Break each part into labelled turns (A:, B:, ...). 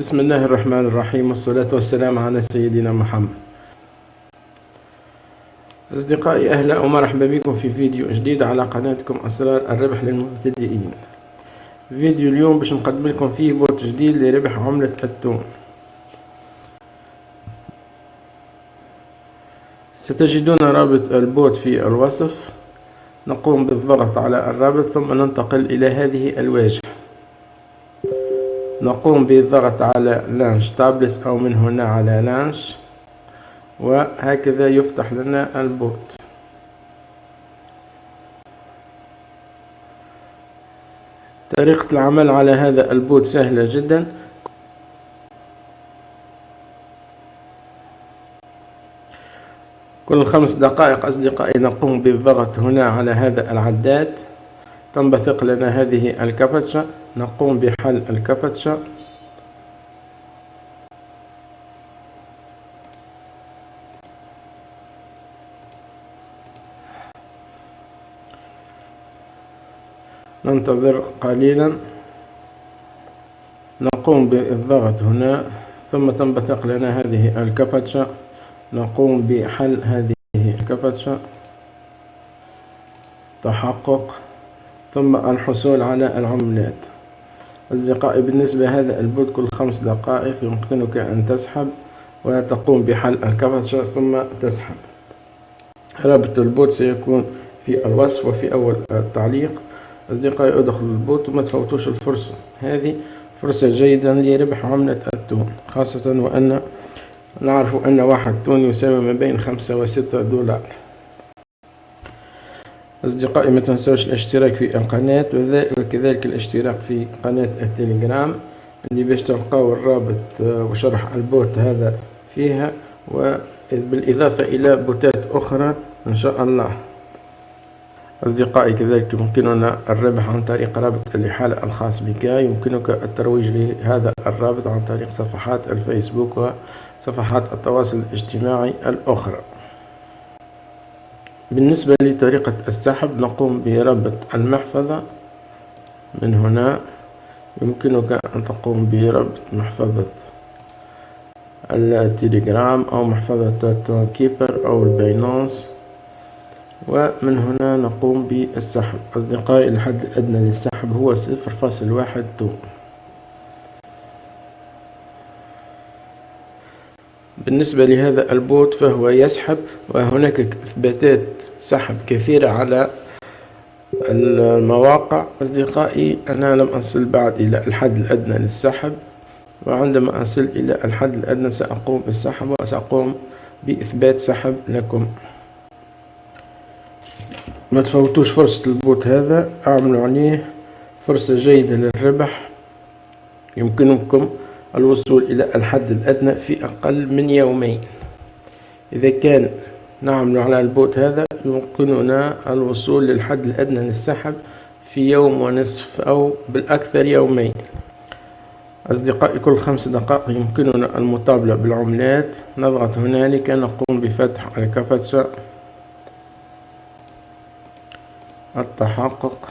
A: بسم الله الرحمن الرحيم، والصلاة والسلام على سيدنا محمد. أصدقائي، أهلا ومرحبا بكم في فيديو جديد على قناتكم أسرار الربح للمبتدئين. فيديو اليوم باش نقدم لكم فيه بوت جديد لربح عملة التون. ستجدون رابط البوت في الوصف. نقوم بالضغط على الرابط ثم ننتقل إلى هذه الواجهة. نقوم بالضغط على لانش تابلس أو من هنا على لانش، وهكذا يفتح لنا البوت. طريقة العمل على هذا البوت سهلة جدا. كل 5 دقائق أصدقائي نقوم بالضغط هنا على هذا العداد، تنبثق لنا هذه الكابتشا، نقوم بحل الكابتشا. ننتظر قليلا، نقوم بالضغط هنا ثم تنبثق لنا هذه الكابتشا، نقوم بحل هذه الكابتشا، تحقق، ثم الحصول على العملات. أصدقائي، بالنسبة لهذا البوت كل 5 دقائق يمكنك أن تسحب وتقوم بحل الكابتشا ثم تسحب. رابط البوت سيكون في الوصف وفي أول التعليق. أصدقائي، ادخلوا البوت وما تفوتوش الفرصة، هذه فرصة جيدة لربح عملة التون، خاصة وأن نعرف أن واحد تون يساوي ما بين 5 و6 دولار. أصدقائي، ما تنسوش الاشتراك في القناة وكذلك الاشتراك في قناة التليجرام اللي باش تلقاو الرابط وشرح البوت هذا فيها، وبالإضافة إلى بوتات أخرى إن شاء الله. أصدقائي، كذلك يمكننا الربح عن طريق رابط الإحالة الخاص بك. يمكنك الترويج لهذا الرابط عن طريق صفحات الفيسبوك وصفحات التواصل الاجتماعي الأخرى. بالنسبة لطريقة السحب نقوم بربط المحفظة من هنا. يمكنك أن تقوم بربط محفظة التليجرام أو محفظة التون كيبر أو الباينانس، ومن هنا نقوم بالسحب. أصدقائي، الحد الأدنى للسحب هو 0.1 تون. بالنسبة لهذا البوت فهو يسحب، وهناك إثباتات سحب كثيرة على المواقع. أصدقائي، أنا لم أصل بعد إلى الحد الأدنى للسحب، وعندما أصل إلى الحد الأدنى سأقوم بالسحب وسأقوم بإثبات سحب لكم. ما تفوتوش فرصة البوت هذا، اعملوا عليه، فرصة جيدة للربح. يمكنكم الوصول إلى الحد الأدنى في أقل من يومين. إذا كان نعمل على البوت هذا يمكننا الوصول للحد الأدنى للسحب في يوم ونصف أو بالأكثر يومين. أصدقائي، كل 5 دقائق يمكننا المطابلة بالعملات. نضغط هنالك، نقوم بفتح الكابتشا، التحقق،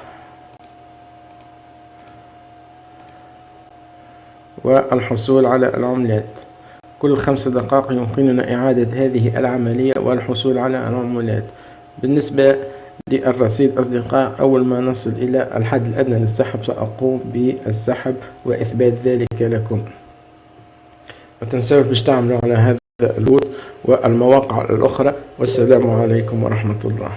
A: والحصول على العملات. كل 5 دقائق يمكننا إعادة هذه العملية والحصول على العملات. بالنسبة للرصيد أصدقاء، أول ما نصل إلى الحد الأدنى للسحب سأقوم بالسحب وإثبات ذلك لكم. ما تنسوش باش تعملوا على هذا البوت والمواقع الأخرى. والسلام عليكم ورحمة الله.